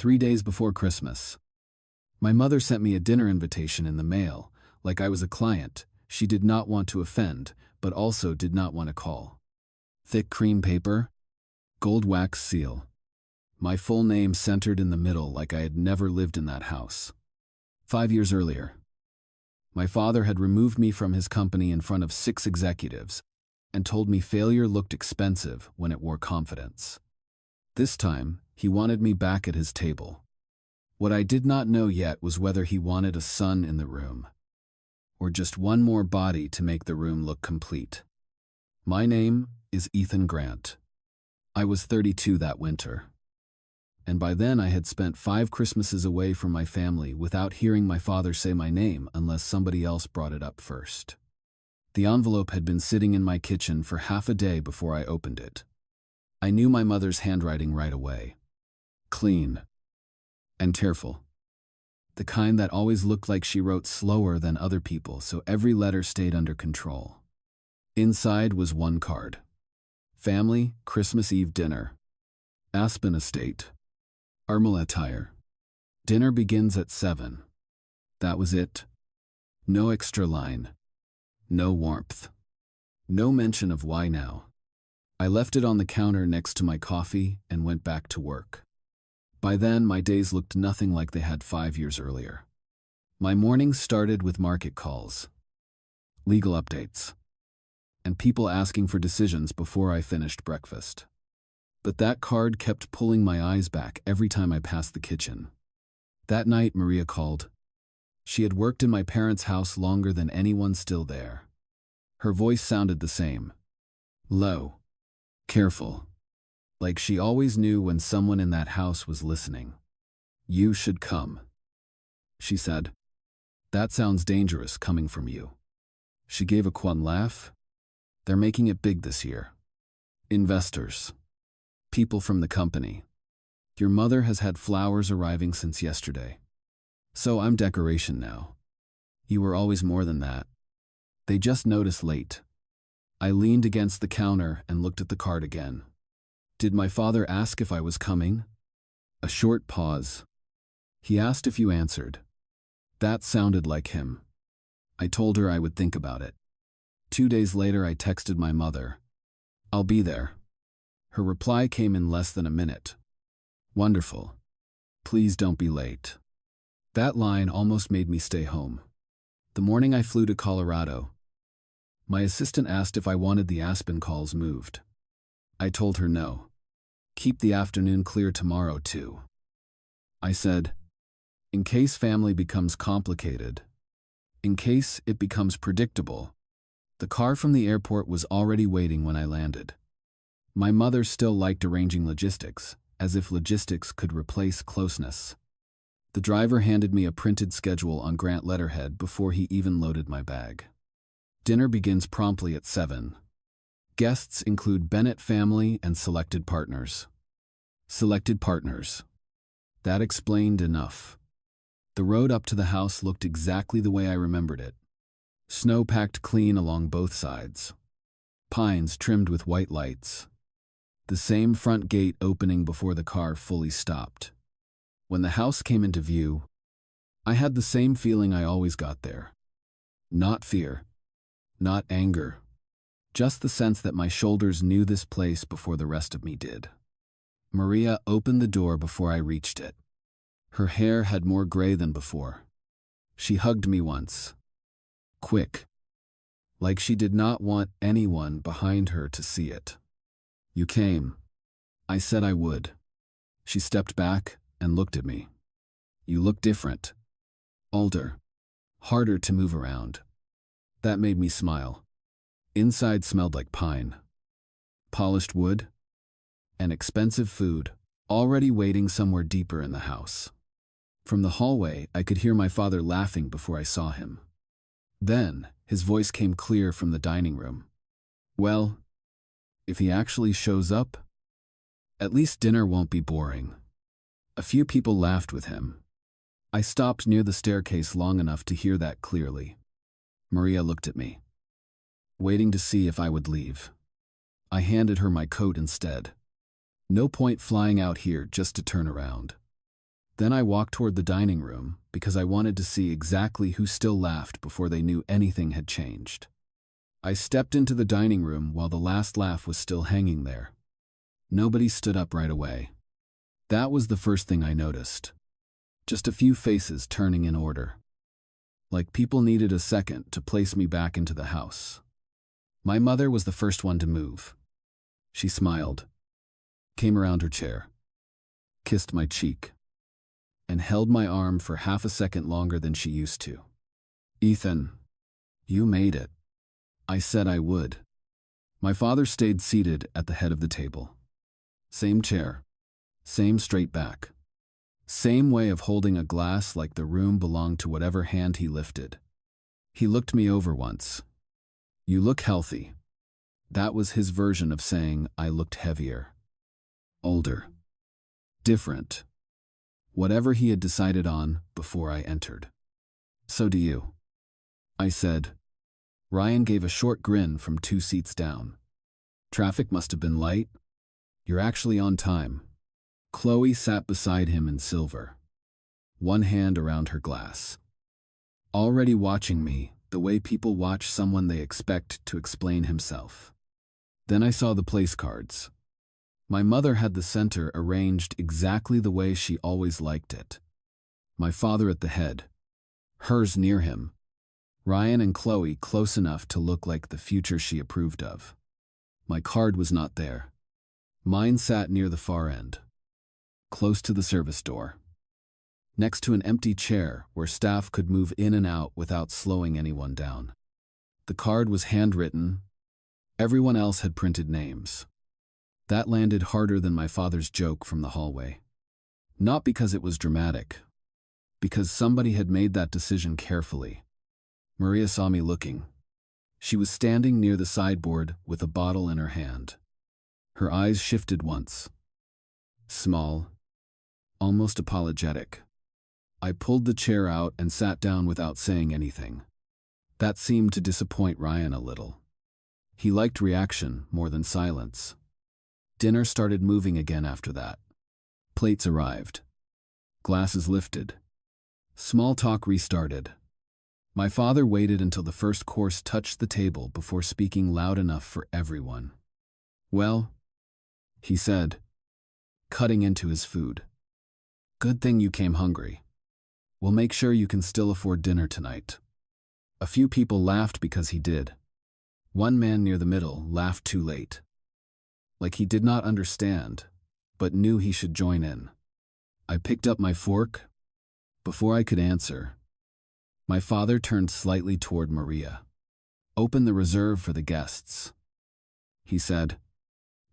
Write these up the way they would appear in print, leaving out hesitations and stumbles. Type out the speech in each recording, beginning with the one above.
3 days before Christmas. My mother sent me a dinner invitation in the mail, like I was a client. She did not want to offend, but also did not want to call. Thick cream paper, gold wax seal. My full name centered in the middle like I had never lived in that house. 5 years earlier, my father had removed me from his company in front of 6 executives and told me failure looked expensive when it wore confidence. This time, he wanted me back at his table. What I did not know yet was whether he wanted a son in the room, or just one more body to make the room look complete. My name is Ethan Grant. I was 32 that winter, and by then I had spent 5 Christmases away from my family without hearing my father say my name unless somebody else brought it up first. The envelope had been sitting in my kitchen for half a day before I opened it. I knew my mother's handwriting right away. Clean and careful. The kind that always looked like she wrote slower than other people, so every letter stayed under control. Inside was one card. Family, Christmas Eve dinner. Aspen Estate. Armel attire. Dinner begins at 7. That was it. No extra line. No warmth. No mention of why now. I left it on the counter next to my coffee and went back to work. By then, my days looked nothing like they had 5 years earlier. My mornings started with market calls, legal updates, and people asking for decisions before I finished breakfast. But that card kept pulling my eyes back every time I passed the kitchen. That night, Maria called. She had worked in my parents' house longer than anyone still there. Her voice sounded the same. Low. Careful. Like she always knew when someone in that house was listening. You should come, she said. That sounds dangerous coming from you. She gave a quiet laugh. They're making it big this year. Investors. People from the company. Your mother has had flowers arriving since yesterday. So I'm decoration now. You were always more than that. They just noticed late. I leaned against the counter and looked at the card again. Did my father ask if I was coming? A short pause. He asked if you answered. That sounded like him. I told her I would think about it. 2 days later, I texted my mother. I'll be there. Her reply came in less than a minute. Wonderful. Please don't be late. That line almost made me stay home. The morning I flew to Colorado, my assistant asked if I wanted the Aspen calls moved. I told her no. Keep the afternoon clear tomorrow too. I said, in case family becomes complicated, in case it becomes predictable. The car from the airport was already waiting when I landed. My mother still liked arranging logistics, as if logistics could replace closeness. The driver handed me a printed schedule on Grant letterhead before he even loaded my bag. Dinner begins promptly at 7. Guests include Bennett family and selected partners. Selected partners. That explained enough. The road up to the house looked exactly the way I remembered it. Snow packed clean along both sides. Pines trimmed with white lights. The same front gate opening before the car fully stopped. When the house came into view, I had the same feeling I always got there. Not fear. Not anger. Just the sense that my shoulders knew this place before the rest of me did. Maria opened the door before I reached it. Her hair had more gray than before. She hugged me once. Quick. Like she did not want anyone behind her to see it. You came. I said I would. She stepped back and looked at me. You look different. Older. Harder to move around. That made me smile. Inside smelled like pine, polished wood, and expensive food, already waiting somewhere deeper in the house. From the hallway, I could hear my father laughing before I saw him. Then, his voice came clear from the dining room. Well, if he actually shows up, at least dinner won't be boring. A few people laughed with him. I stopped near the staircase long enough to hear that clearly. Maria looked at me, waiting to see if I would leave. I handed her my coat instead. No point flying out here just to turn around. Then I walked toward the dining room because I wanted to see exactly who still laughed before they knew anything had changed. I stepped into the dining room while the last laugh was still hanging there. Nobody stood up right away. That was the first thing I noticed. Just a few faces turning in order. Like people needed a second to place me back into the house. My mother was the first one to move. She smiled, came around her chair, kissed my cheek, and held my arm for half a second longer than she used to. "Ethan, you made it." I said I would. My father stayed seated at the head of the table. Same chair, same straight back, same way of holding a glass like the room belonged to whatever hand he lifted. He looked me over once. "You look healthy." That was his version of saying I looked heavier, older, different. Whatever he had decided on before I entered. "So do you," I said. Ryan gave a short grin from 2 seats down. "Traffic must have been light. You're actually on time." Chloe sat beside him in silver, one hand around her glass. Already watching me, the way people watch someone they expect to explain himself. Then I saw the place cards. My mother had the center arranged exactly the way she always liked it. My father at the head, hers near him, Ryan and Chloe close enough to look like the future she approved of. My card was not there. Mine sat near the far end, close to the service door, next to an empty chair where staff could move in and out without slowing anyone down. The card was handwritten. Everyone else had printed names. That landed harder than my father's joke from the hallway. Not because it was dramatic, because somebody had made that decision carefully. Maria saw me looking. She was standing near the sideboard with a bottle in her hand. Her eyes shifted once. Small, almost apologetic. I pulled the chair out and sat down without saying anything. That seemed to disappoint Ryan a little. He liked reaction more than silence. Dinner started moving again after that. Plates arrived. Glasses lifted. Small talk restarted. My father waited until the first course touched the table before speaking loud enough for everyone. "Well," he said, cutting into his food. "Good thing you came hungry. We'll make sure you can still afford dinner tonight." A few people laughed because he did. One man near the middle laughed too late. Like he did not understand, but knew he should join in. I picked up my fork. Before I could answer, my father turned slightly toward Maria. "Open the reserve for the guests," he said.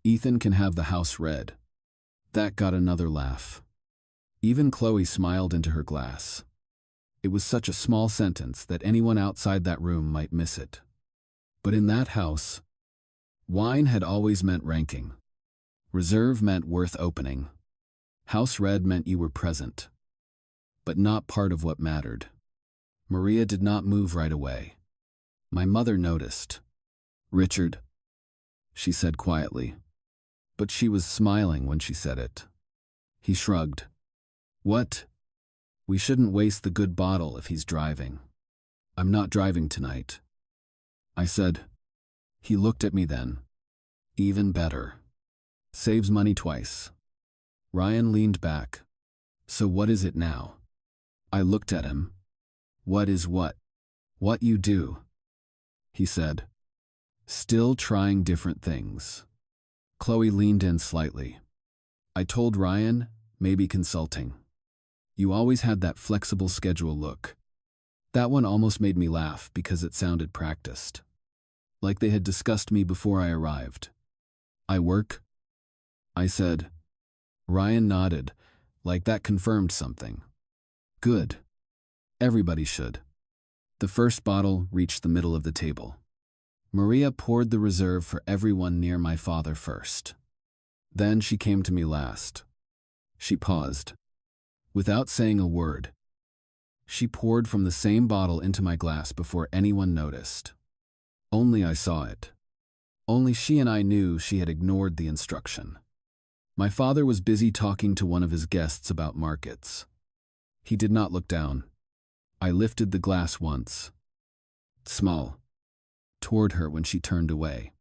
"Ethan can have the house red." That got another laugh. Even Chloe smiled into her glass. It was such a small sentence that anyone outside that room might miss it. But in that house, wine had always meant ranking. Reserve meant worth opening. House red meant you were present, but not part of what mattered. Maria did not move right away. My mother noticed. "Richard," she said quietly, but she was smiling when she said it. He shrugged. "What? We shouldn't waste the good bottle if he's driving." "I'm not driving tonight," I said. He looked at me then. "Even better. Saves money twice." Ryan leaned back. "So what is it now?" I looked at him. "What is what?" "What you do," he said. "Still trying different things." Chloe leaned in slightly. "I told Ryan, maybe consulting. You always had that flexible schedule look." That one almost made me laugh because it sounded practiced. Like they had discussed me before I arrived. "I work?" I said. Ryan nodded, like that confirmed something. "Good. Everybody should." The first bottle reached the middle of the table. Maria poured the reserve for everyone near my father first. Then she came to me last. She paused. Without saying a word, she poured from the same bottle into my glass before anyone noticed. Only I saw it. Only she and I knew she had ignored the instruction. My father was busy talking to one of his guests about markets. He did not look down. I lifted the glass once. Small. Toward her when she turned away.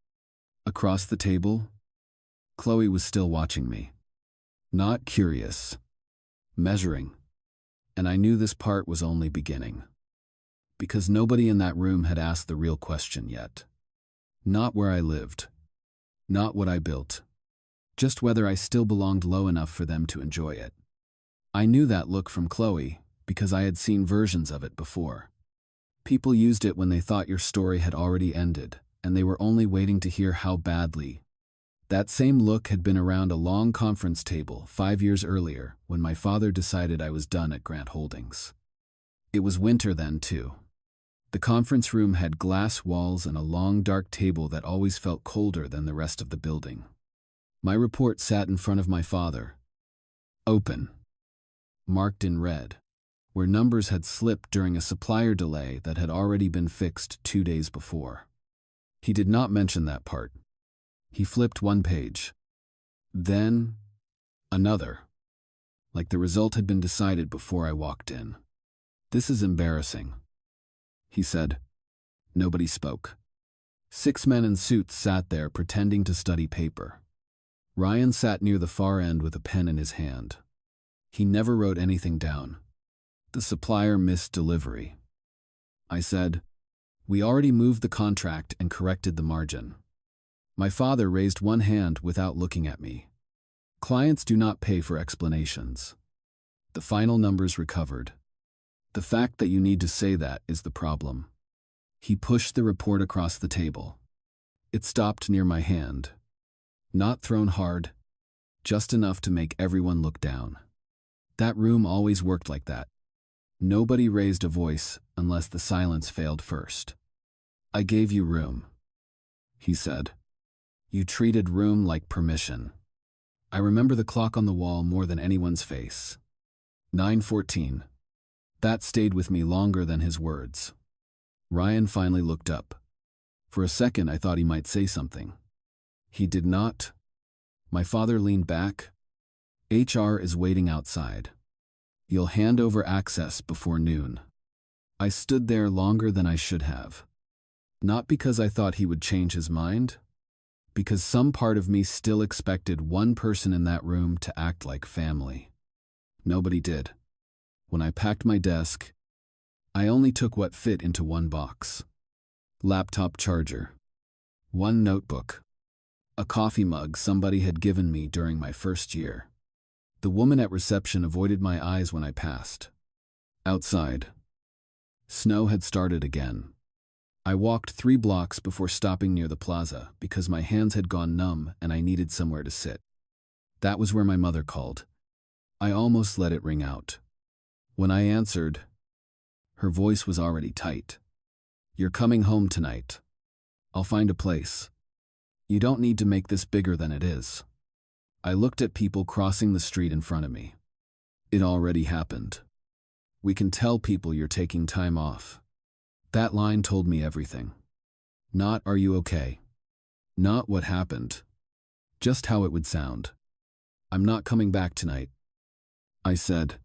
Across the table, Chloe was still watching me. Not curious. Measuring. And I knew this part was only beginning. Because nobody in that room had asked the real question yet. Not where I lived. Not what I built. Just whether I still belonged low enough for them to enjoy it. I knew that look from Chloe because I had seen versions of it before. People used it when they thought your story had already ended, and they were only waiting to hear how badly. That same look had been around a long conference table 5 years earlier when my father decided I was done at Grant Holdings. It was winter then, too. The conference room had glass walls and a long dark table that always felt colder than the rest of the building. My report sat in front of my father. Open. Marked in red, where numbers had slipped during a supplier delay that had already been fixed 2 days before. He did not mention that part. He flipped one page. Then, another. Like the result had been decided before I walked in. This is embarrassing, he said. Nobody spoke. 6 men in suits sat there pretending to study paper. Ryan sat near the far end with a pen in his hand. He never wrote anything down. The supplier missed delivery. I said, "We already moved the contract and corrected the margin." My father raised one hand without looking at me. Clients do not pay for explanations. The final numbers recovered. The fact that you need to say that is the problem. He pushed the report across the table. It stopped near my hand. Not thrown hard, just enough to make everyone look down. That room always worked like that. Nobody raised a voice unless the silence failed first. "I gave you room," he said. "You treated room like permission." I remember the clock on the wall more than anyone's face. 9:14. That stayed with me longer than his words. Ryan finally looked up. For a second I thought he might say something. He did not. My father leaned back. "HR is waiting outside. You'll hand over access before noon." I stood there longer than I should have. Not because I thought he would change his mind, because some part of me still expected one person in that room to act like family. Nobody did. When I packed my desk, I only took what fit into one box. Laptop charger. One notebook. A coffee mug somebody had given me during my first year. The woman at reception avoided my eyes when I passed. Outside. Snow had started again. I walked 3 blocks before stopping near the plaza because my hands had gone numb and I needed somewhere to sit. That was where my mother called. I almost let it ring out. When I answered, her voice was already tight. "You're coming home tonight. I'll find a place. You don't need to make this bigger than it is." I looked at people crossing the street in front of me. It already happened. "We can tell people you're taking time off." That line told me everything. Not "Are you okay?" Not what happened. Just how it would sound. "I'm not coming back tonight," I said.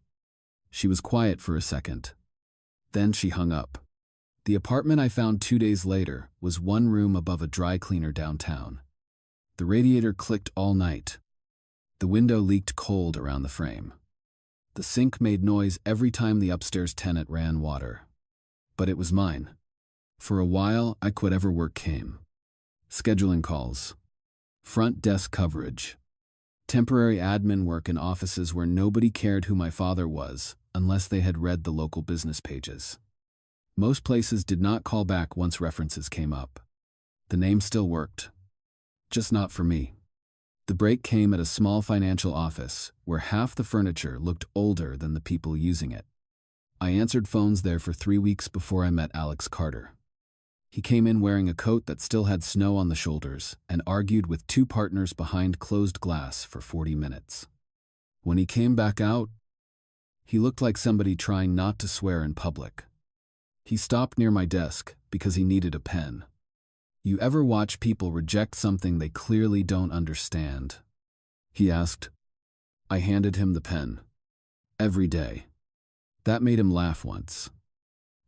She was quiet for a second. Then she hung up. The apartment I found 2 days later was one room above a dry cleaner downtown. The radiator clicked all night. The window leaked cold around the frame. The sink made noise every time the upstairs tenant ran water. But it was mine. For a while, I quit whatever work came. Scheduling calls. Front desk coverage. Temporary admin work in offices where nobody cared who my father was unless they had read the local business pages. Most places did not call back once references came up. The name still worked. Just not for me. The break came at a small financial office where half the furniture looked older than the people using it. I answered phones there for 3 weeks before I met Alex Carter. He came in wearing a coat that still had snow on the shoulders and argued with 2 partners behind closed glass for 40 minutes. When he came back out, he looked like somebody trying not to swear in public. He stopped near my desk because he needed a pen. "You ever watch people reject something they clearly don't understand?" he asked. I handed him the pen. "Every day." That made him laugh once.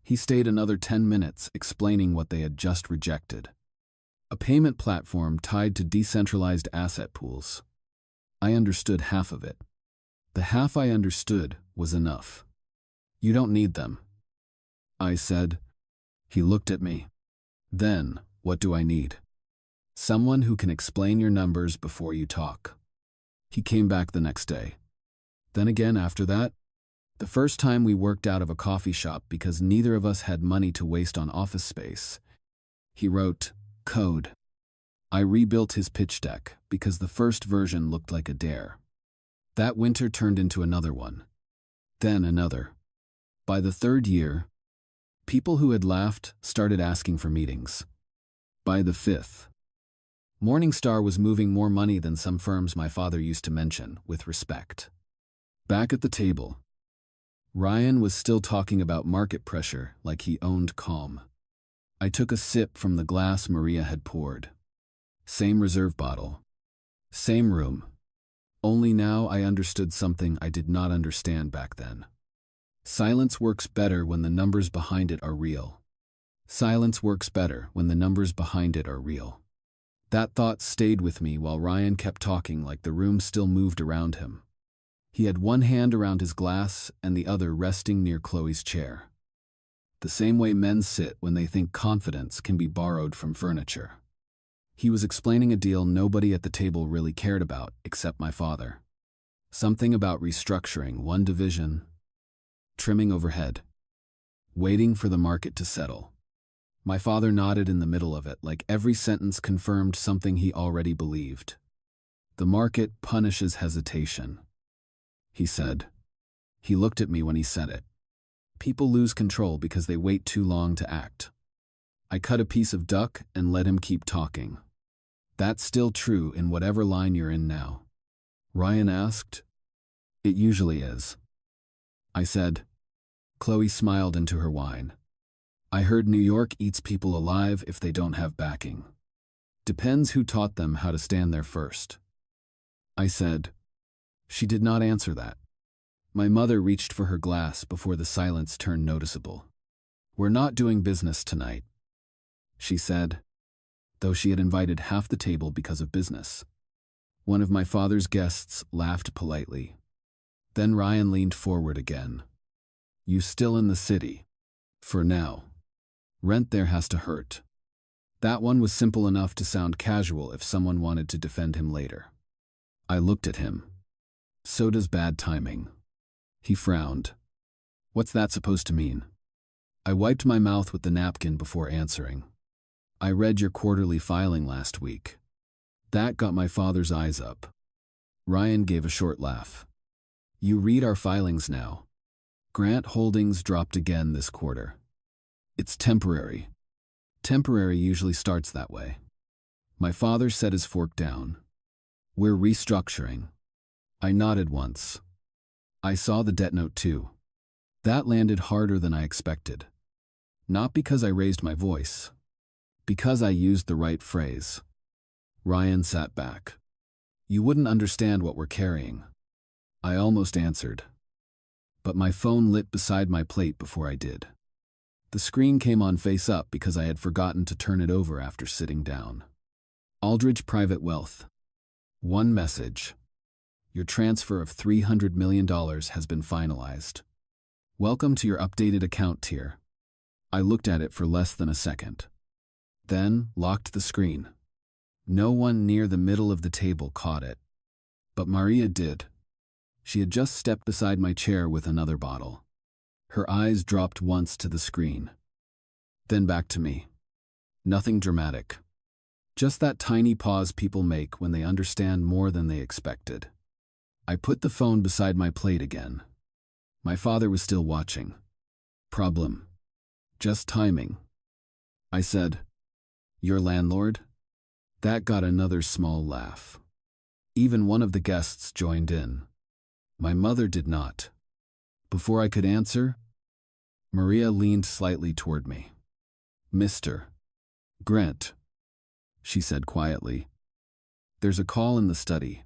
He stayed another 10 minutes explaining what they had just rejected. A payment platform tied to decentralized asset pools. I understood half of it. The half I understood was enough. You don't need them, I said. He looked at me. Then, what do I need? Someone who can explain your numbers before you talk. He came back the next day. Then again after that. The first time we worked out of a coffee shop because neither of us had money to waste on office space. He wrote code. I rebuilt his pitch deck because the first version looked like a dare. That winter turned into another one. Then another. By the third year, people who had laughed started asking for meetings. By the fifth, Morningstar was moving more money than some firms my father used to mention, with respect. Back at the table, Ryan was still talking about market pressure like he owned calm. I took a sip from the glass Maria had poured. Same reserve bottle. Same room. Only now I understood something I did not understand back then. Silence works better when the numbers behind it are real. Silence works better when the numbers behind it are real. That thought stayed with me while Ryan kept talking like the room still moved around him. He had one hand around his glass and the other resting near Chloe's chair. The same way men sit when they think confidence can be borrowed from furniture. He was explaining a deal nobody at the table really cared about except my father. Something about restructuring one division, trimming overhead, waiting for the market to settle. My father nodded in the middle of it like every sentence confirmed something he already believed. The market punishes hesitation, he said. He looked at me when he said it. People lose control because they wait too long to act. I cut a piece of duck and let him keep talking. That's still true in whatever line you're in now. Ryan asked. It usually is, I said. Chloe smiled into her wine. I heard New York eats people alive if they don't have backing. Depends who taught them how to stand there first, I said. She did not answer that. My mother reached for her glass before the silence turned noticeable. We're not doing business tonight, she said, though she had invited half the table because of business. One of my father's guests laughed politely. Then Ryan leaned forward again. You still in the city? For now. Rent there has to hurt. That one was simple enough to sound casual if someone wanted to defend him later. I looked at him. So does bad timing. He frowned. What's that supposed to mean? I wiped my mouth with the napkin before answering. I read your quarterly filing last week. That got my father's eyes up. Ryan gave a short laugh. You read our filings now. Grant Holdings dropped again this quarter. It's temporary. Temporary usually starts that way. My father set his fork down. We're restructuring. I nodded once. I saw the debt note too. That landed harder than I expected. Not because I raised my voice. Because I used the right phrase. Ryan sat back. You wouldn't understand what we're carrying. I almost answered. But my phone lit beside my plate before I did. The screen came on face up because I had forgotten to turn it over after sitting down. Aldridge Private Wealth. One message. Your transfer of $300 million has been finalized. Welcome to your updated account tier. I looked at it for less than a second. Then locked the screen. No one near the middle of the table caught it. But Maria did. She had just stepped beside my chair with another bottle. Her eyes dropped once to the screen. Then back to me. Nothing dramatic. Just that tiny pause people make when they understand more than they expected. I put the phone beside my plate again. My father was still watching. Problem. Just timing. I said, Your landlord? That got another small laugh. Even one of the guests joined in. My mother did not. Before I could answer, Maria leaned slightly toward me. Mr. Grant, she said quietly. There's a call in the study.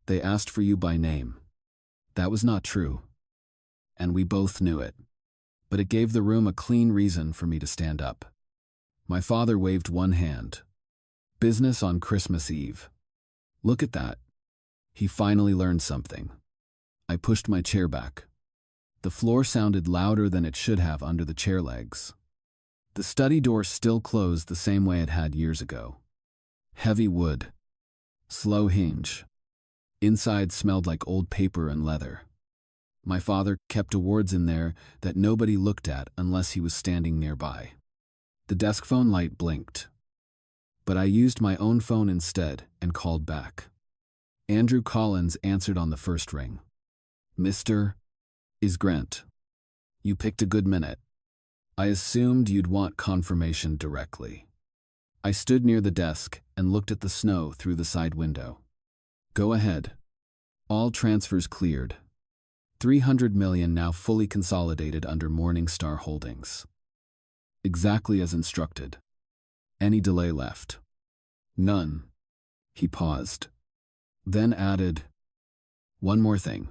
They asked for you by name. That was not true. and we both knew it. But it gave the room a clean reason for me to stand up. My father waved one hand. Business on Christmas Eve. Look at that. He finally learned something. I pushed my chair back. The floor sounded louder than it should have under the chair legs. The study door still closed the same way it had years ago. Heavy wood. Slow hinge. Inside smelled like old paper and leather. My father kept awards in there that nobody looked at unless he was standing nearby. The desk phone light blinked. But I used my own phone instead and called back. Andrew Collins answered on the first ring. Mr. Is Grant. You picked a good minute. I assumed you'd want confirmation directly. I stood near the desk and looked at the snow through the side window. Go ahead. All transfers cleared. $300 million now fully consolidated under Morningstar Holdings. Exactly as instructed. Any delay left? None. He paused. Then added, one more thing.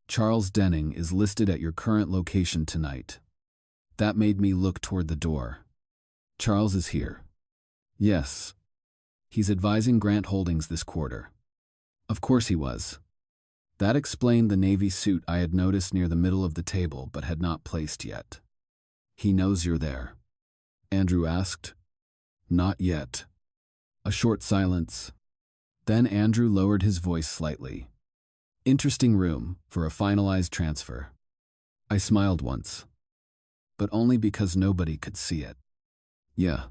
Charles Denning is listed at your current location tonight. That made me look toward the door. Charles is here. Yes. He's advising Grant Holdings this quarter. Of course he was. That explained the navy suit I had noticed near the middle of the table but had not placed yet. He knows you're there. Andrew asked. Not yet. A short silence. Then Andrew lowered his voice slightly. Interesting room for a finalized transfer. I smiled once. But only because nobody could see it. Yeah.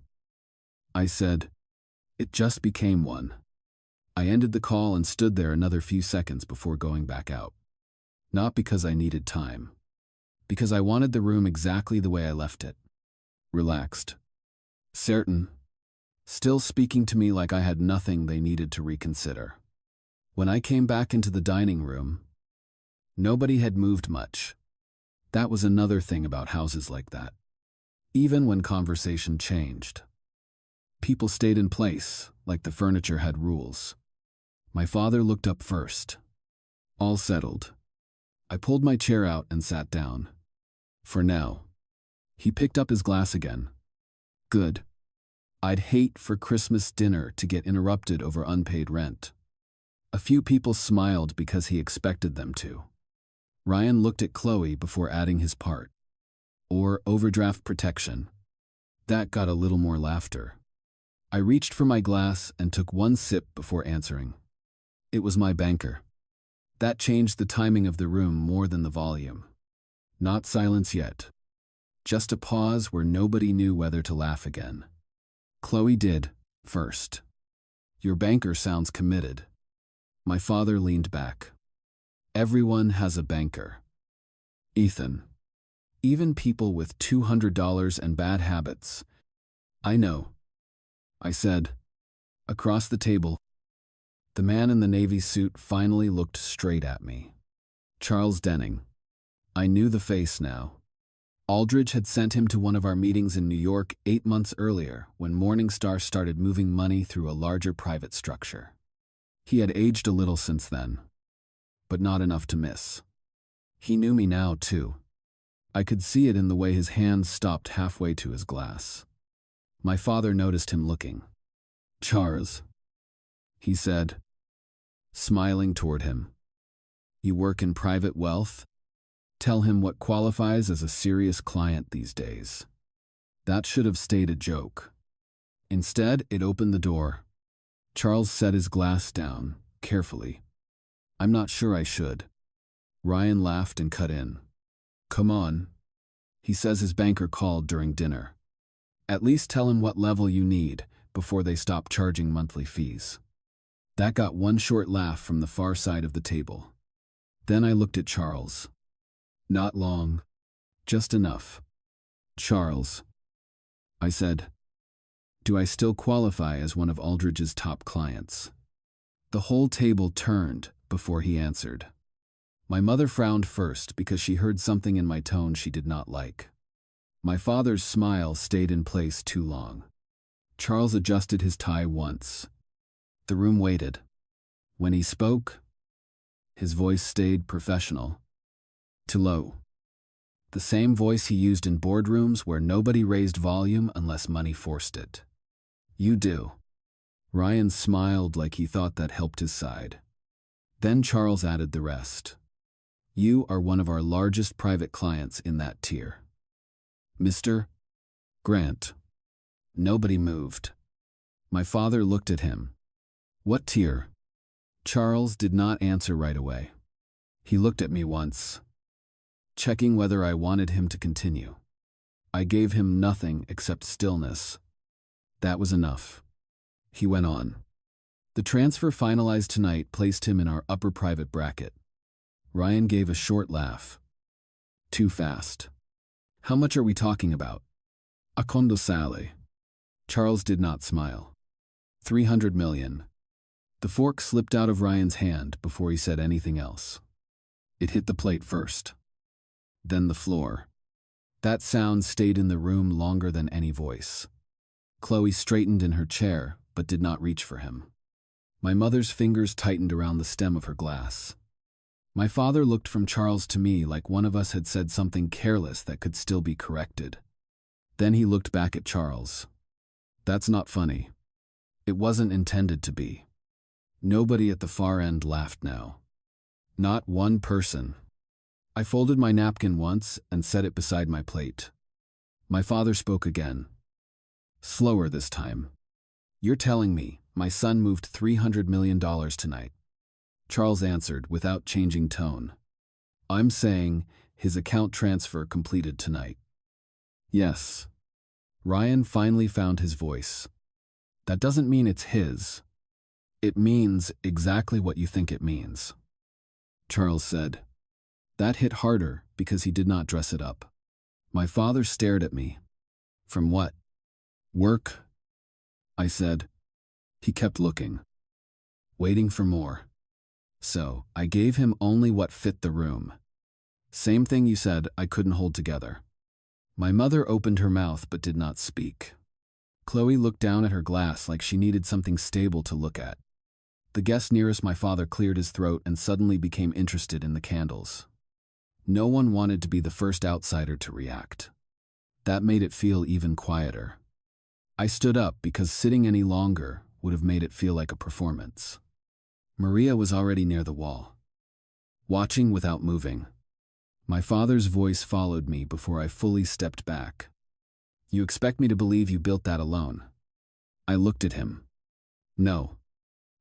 I said. It just became one. I ended the call and stood there another few seconds before going back out. Not because I needed time. Because I wanted the room exactly the way I left it. Relaxed. Certain. Still speaking to me like I had nothing they needed to reconsider. When I came back into the dining room, nobody had moved much. That was another thing about houses like that. Even when conversation changed. People stayed in place, like the furniture had rules. My father looked up first. All settled. I pulled my chair out and sat down. For now. He picked up his glass again. Good. I'd hate for Christmas dinner to get interrupted over unpaid rent. A few people smiled because he expected them to. Ryan looked at Chloe before adding his part. Or overdraft protection. That got a little more laughter. I reached for my glass and took one sip before answering. It was my banker. That changed the timing of the room more than the volume. Not silence yet. Just a pause where nobody knew whether to laugh again. Chloe did, first. Your banker sounds committed. My father leaned back. Everyone has a banker. Ethan. Even people with $200 and bad habits. I know. I said. Across the table. The man in the navy suit finally looked straight at me. Charles Denning. I knew the face now. Aldridge had sent him to one of our meetings in New York 8 months earlier when Morningstar started moving money through a larger private structure. He had aged a little since then, but not enough to miss. He knew me now, too. I could see it in the way his hand stopped halfway to his glass. My father noticed him looking. Charles, he said, smiling toward him. You work in private wealth? Tell him what qualifies as a serious client these days. That should have stayed a joke. Instead, it opened the door. Charles set his glass down, carefully. I'm not sure I should. Ryan laughed and cut in. Come on. He says his banker called during dinner. At least tell him what level you need before they stop charging monthly fees. That got one short laugh from the far side of the table. Then I looked at Charles. Not long. Just enough. Charles, I said, do I still qualify as one of Aldridge's top clients? The whole table turned before he answered. My mother frowned first because she heard something in my tone she did not like. My father's smile stayed in place too long. Charles adjusted his tie once. The room waited. When he spoke, his voice stayed professional. To low. The same voice he used in boardrooms where nobody raised volume unless money forced it. You do. Ryan smiled like he thought that helped his side. Then Charles added the rest. You are one of our largest private clients in that tier. Mr. Grant. Nobody moved. My father looked at him. What tier? Charles did not answer right away. He looked at me once, checking whether I wanted him to continue. I gave him nothing except stillness. That was enough. He went on. The transfer finalized tonight placed him in our upper private bracket. Ryan gave a short laugh. Too fast. How much are we talking about? A condone. Charles did not smile. 300 million. The fork slipped out of Ryan's hand before he said anything else. It hit the plate first. Then the floor. That sound stayed in the room longer than any voice. Chloe straightened in her chair, but did not reach for him. My mother's fingers tightened around the stem of her glass. My father looked from Charles to me like one of us had said something careless that could still be corrected. Then he looked back at Charles. That's not funny. It wasn't intended to be. Nobody at the far end laughed now. Not one person. I folded my napkin once and set it beside my plate. My father spoke again. Slower this time. You're telling me my son moved $300 million tonight. Charles answered without changing tone. I'm saying his account transfer completed tonight. Yes. Ryan finally found his voice. That doesn't mean it's his. It means exactly what you think it means. Charles said. That hit harder because he did not dress it up. My father stared at me. From what? Work? I said. He kept looking. Waiting for more. So, I gave him only what fit the room. Same thing you said I couldn't hold together. My mother opened her mouth but did not speak. Chloe looked down at her glass like she needed something stable to look at. The guest nearest my father cleared his throat and suddenly became interested in the candles. No one wanted to be the first outsider to react. That made it feel even quieter. I stood up because sitting any longer would have made it feel like a performance. Maria was already near the wall, watching without moving. My father's voice followed me before I fully stepped back. You expect me to believe you built that alone? I looked at him. No.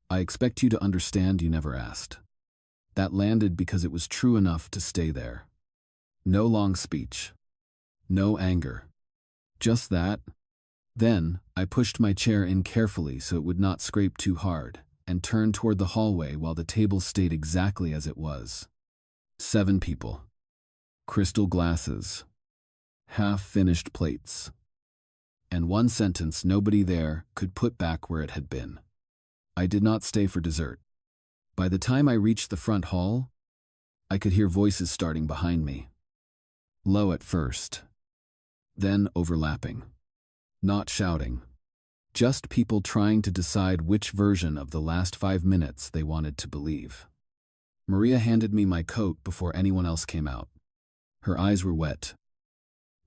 I expect you to understand you never asked. That landed because it was true enough to stay there. No long speech. No anger. Just that. Then, I pushed my chair in carefully so it would not scrape too hard, and turned toward the hallway while the table stayed exactly as it was. 7 people. Crystal glasses. Half-finished plates. And one sentence nobody there could put back where it had been. I did not stay for dessert. By the time I reached the front hall, I could hear voices starting behind me. Low at first. Then overlapping. Not shouting. Just people trying to decide which version of the last 5 minutes they wanted to believe. Maria handed me my coat before anyone else came out. Her eyes were wet.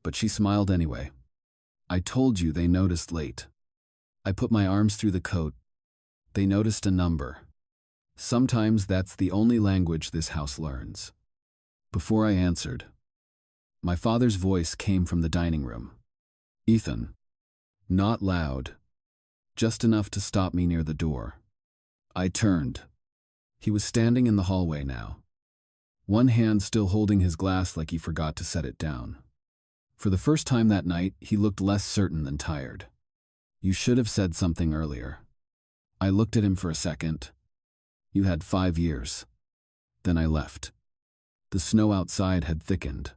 But she smiled anyway. I told you they noticed late. I put my arms through the coat. They noticed a number. Sometimes that's the only language this house learns. Before I answered, my father's voice came from the dining room. Ethan. Not loud. Just enough to stop me near the door. I turned. He was standing in the hallway now. One hand still holding his glass like he forgot to set it down. For the first time that night, he looked less certain than tired. You should have said something earlier. I looked at him for a second. You had 5 years. Then I left. The snow outside had thickened.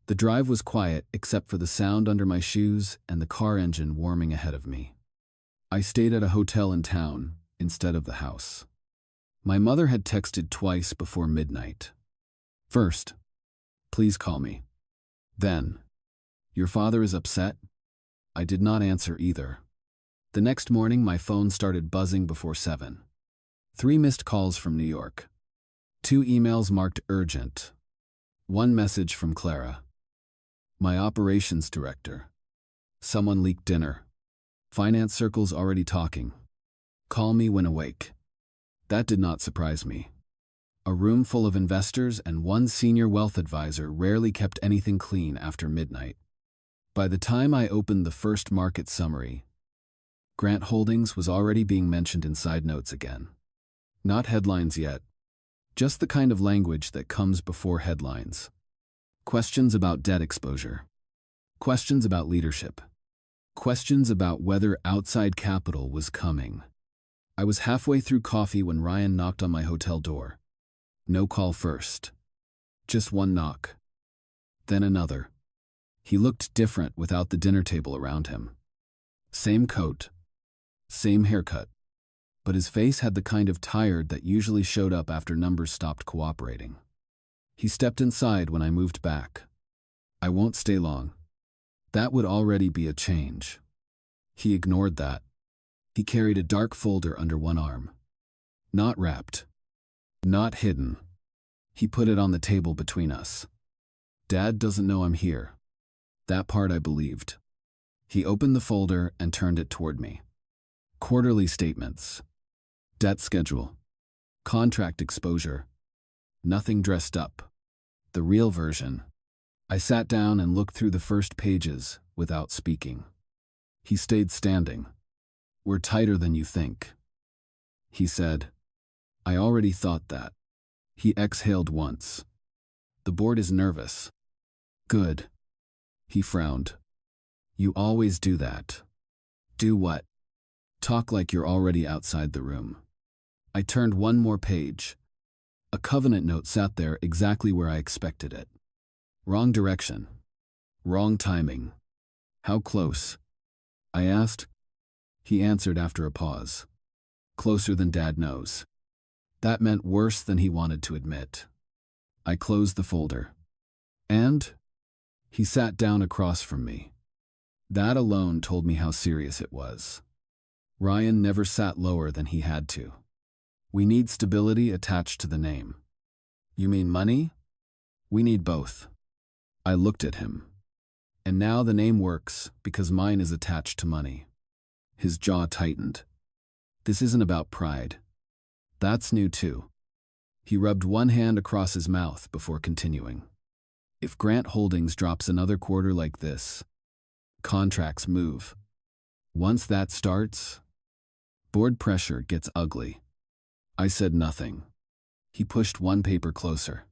The drive was quiet except for the sound under my shoes and the car engine warming ahead of me. I stayed at a hotel in town instead of the house. My mother had texted twice before midnight. First, please call me. Then, your father is upset? I did not answer either. The next morning, my phone started buzzing before 7. 3 missed calls from New York. 2 emails marked urgent. 1 message from Clara. My operations director. Someone leaked dinner. Finance circles already talking. Call me when awake. That did not surprise me. A room full of investors and one senior wealth advisor rarely kept anything clean after midnight. By the time I opened the first market summary, Grant Holdings was already being mentioned in side notes again. Not headlines yet, just the kind of language that comes before headlines. Questions about debt exposure. Questions about leadership. Questions about whether outside capital was coming. I was halfway through coffee when Ryan knocked on my hotel door. No call first. Just one knock. Then another. He looked different without the dinner table around him. Same coat. Same haircut. But his face had the kind of tired that usually showed up after numbers stopped cooperating. He stepped inside when I moved back. I won't stay long. That would already be a change. He ignored that. He carried a dark folder under one arm. Not wrapped. Not hidden. He put it on the table between us. Dad doesn't know I'm here. That part I believed. He opened the folder and turned it toward me. Quarterly statements. Debt schedule. Contract exposure. Nothing dressed up. The real version. I sat down and looked through the first pages without speaking. He stayed standing. We're tighter than you think. He said. I already thought that. He exhaled once. The board is nervous. Good. He frowned. You always do that. Do what? Talk like you're already outside the room. I turned one more page. A covenant note sat there exactly where I expected it. Wrong direction. Wrong timing. How close? I asked. He answered after a pause. Closer than Dad knows. That meant worse than he wanted to admit. I closed the folder. And? He sat down across from me. That alone told me how serious it was. Ryan never sat lower than he had to. We need stability attached to the name. You mean money? We need both. I looked at him. And now the name works because mine is attached to money. His jaw tightened. This isn't about pride. That's new too. He rubbed one hand across his mouth before continuing. If Grant Holdings drops another quarter like this, contracts move. Once that starts, board pressure gets ugly. I said nothing. He pushed one paper closer.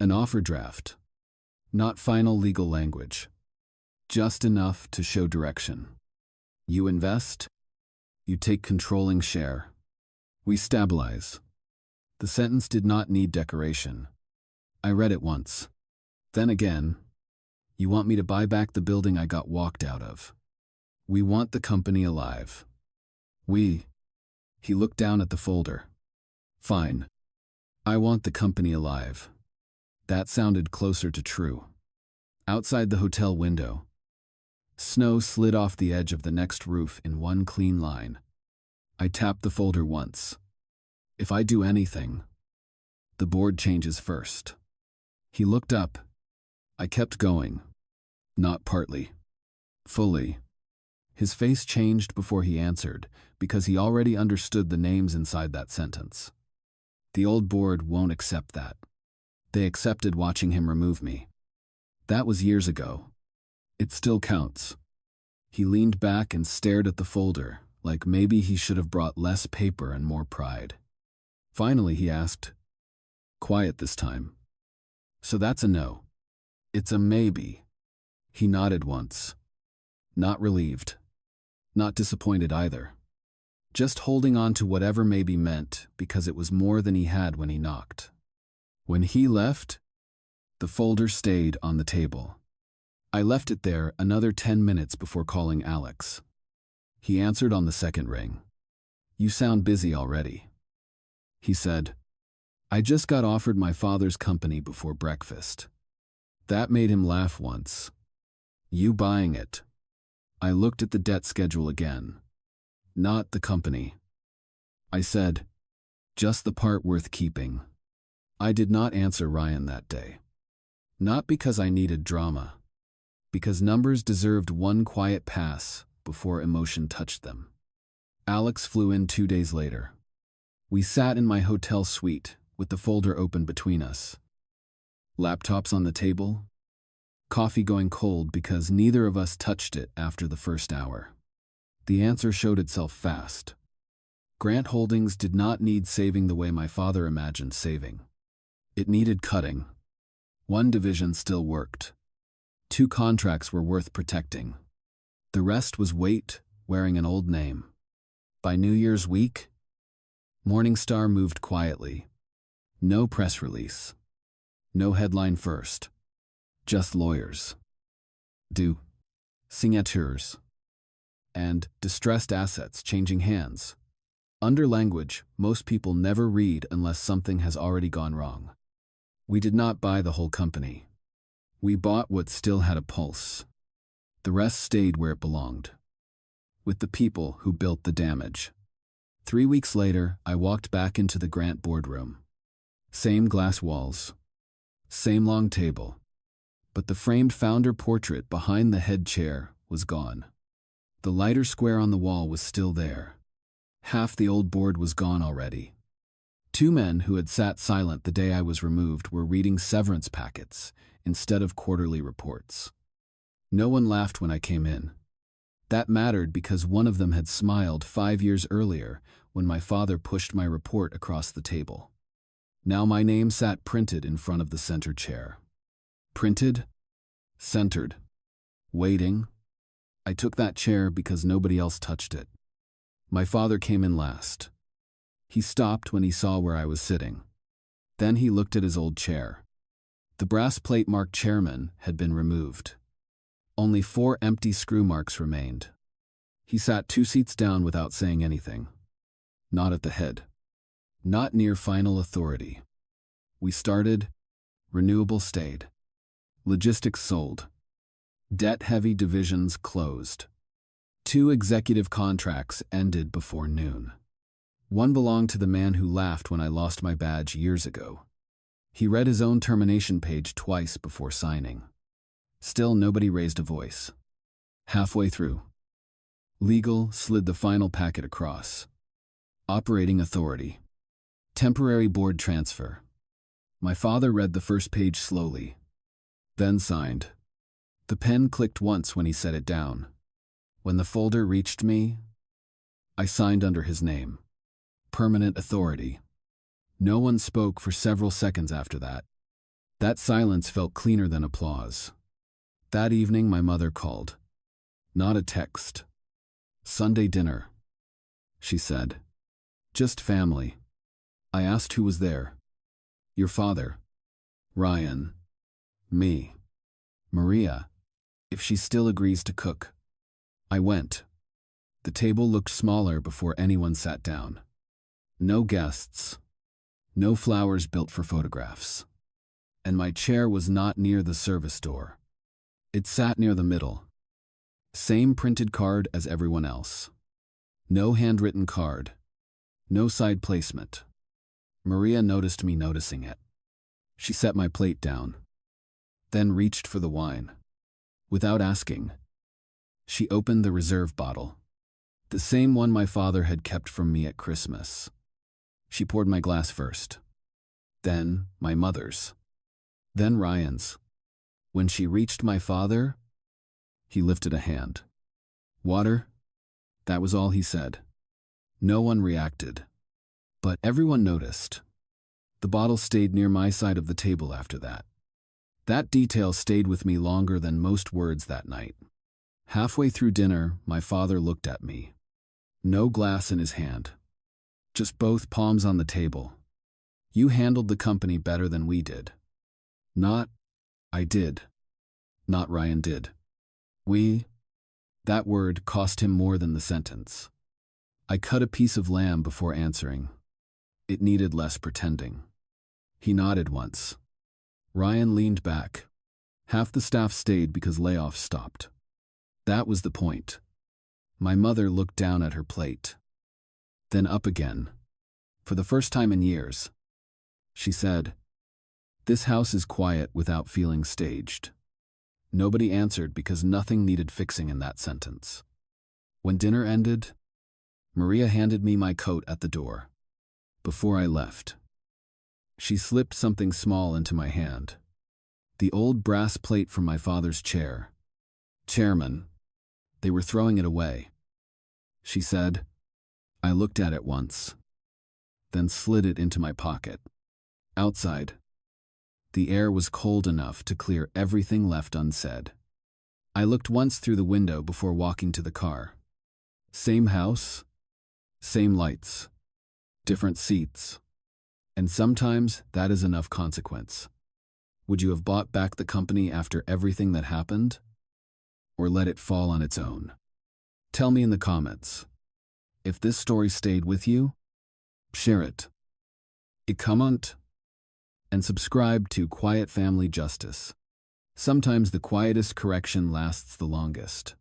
An offer draft. Not final legal language. Just enough to show direction. You invest. You take controlling share. We stabilize. The sentence did not need decoration. I read it once. Then again. You want me to buy back the building I got walked out of. We want the company alive. We. He looked down at the folder. Fine. I want the company alive. That sounded closer to true. Outside the hotel window, snow slid off the edge of the next roof in one clean line. I tapped the folder once. If I do anything, the board changes first. He looked up. I kept going. Not partly. Fully. His face changed before he answered, because he already understood the names inside that sentence. The old board won't accept that. They accepted watching him remove me. That was years ago. It still counts. He leaned back and stared at the folder, like maybe he should have brought less paper and more pride. Finally, he asked, quiet this time. So that's a no. It's a maybe. He nodded once. Not relieved. Not disappointed either. Just holding on to whatever maybe meant because it was more than he had when he knocked. When he left, the folder stayed on the table. I left it there another 10 minutes before calling Alex. He answered on the second ring. You sound busy already. He said, I just got offered my father's company before breakfast. That made him laugh once. You buying it? I looked at the debt schedule again. Not the company. I said, just the part worth keeping. I did not answer Ryan that day. Not because I needed drama. because numbers deserved one quiet pass before emotion touched them. Alex flew in 2 days later. We sat in my hotel suite with the folder open between us. Laptops on the table, coffee going cold because neither of us touched it after the first hour. The answer showed itself fast. Grant Holdings did not need saving the way my father imagined saving. It needed cutting. One division still worked. 2 contracts were worth protecting. The rest was weight wearing an old name. By New Year's week, Morningstar moved quietly. No press release. No headline first. Just lawyers. Signatures. And distressed assets changing hands. Under language most people never read unless something has already gone wrong. We did not buy the whole company. We bought what still had a pulse. The rest stayed where it belonged. With the people who built the damage. 3 weeks later, I walked back into the Grant boardroom. Same glass walls. Same long table. But the framed founder portrait behind the head chair was gone. The lighter square on the wall was still there. Half the old board was gone already. 2 men who had sat silent the day I was removed were reading severance packets instead of quarterly reports. No one laughed when I came in. That mattered because one of them had smiled 5 years earlier when my father pushed my report across the table. Now my name sat printed in front of the center chair. Printed, centered, waiting. I took that chair because nobody else touched it. My father came in last. He stopped when he saw where I was sitting. Then he looked at his old chair. The brass plate marked chairman had been removed. Only 4 empty screw marks remained. He sat 2 seats down without saying anything. Not at the head. Not near final authority. We started. Renewable stayed. Logistics sold. Debt-heavy divisions closed. 2 executive contracts ended before noon. One belonged to the man who laughed when I lost my badge years ago. He read his own termination page twice before signing. Still nobody raised a voice. Halfway through, legal slid the final packet across. Operating authority. Temporary board transfer. My father read the first page slowly, then signed. The pen clicked once when he set it down. When the folder reached me, I signed under his name. Permanent authority. No one spoke for several seconds after that. That silence felt cleaner than applause. That evening my mother called. Not a text. Sunday dinner, she said. Just family. I asked who was there. Your father. Ryan. Me. Maria. If she still agrees to cook. I went. The table looked smaller before anyone sat down. No guests. No flowers built for photographs. And my chair was not near the service door. It sat near the middle. Same printed card as everyone else. No handwritten card. No side placement. Maria noticed me noticing it. She set my plate down. Then reached for the wine. Without asking. She opened the reserve bottle. The same one my father had kept from me at Christmas. She poured my glass first. Then my mother's. Then Ryan's. When she reached my father, he lifted a hand. Water? That was all he said. No one reacted. But everyone noticed. The bottle stayed near my side of the table after that. That detail stayed with me longer than most words that night. Halfway through dinner, my father looked at me. No glass in his hand. Just both palms on the table. You handled the company better than we did. Not, I did. Not Ryan did. We. That word cost him more than the sentence. I cut a piece of lamb before answering. It needed less pretending. He nodded once. Ryan leaned back. Half the staff stayed because layoffs stopped. That was the point. My mother looked down at her plate. Then up again. For the first time in years. She said, "This house is quiet without feeling staged." Nobody answered because nothing needed fixing in that sentence. When dinner ended, Maria handed me my coat at the door. Before I left, she slipped something small into my hand. The old brass plate from my father's chair. "Chairman, they were throwing it away," she said. I looked at it once, then slid it into my pocket. Outside, the air was cold enough to clear everything left unsaid. I looked once through the window before walking to the car. Same house, same lights, different seats. And sometimes that is enough consequence. Would you have bought back the company after everything that happened? Or let it fall on its own? Tell me in the comments. If this story stayed with you, share it. Comment and subscribe to Quiet Family Justice. Sometimes the quietest correction lasts the longest.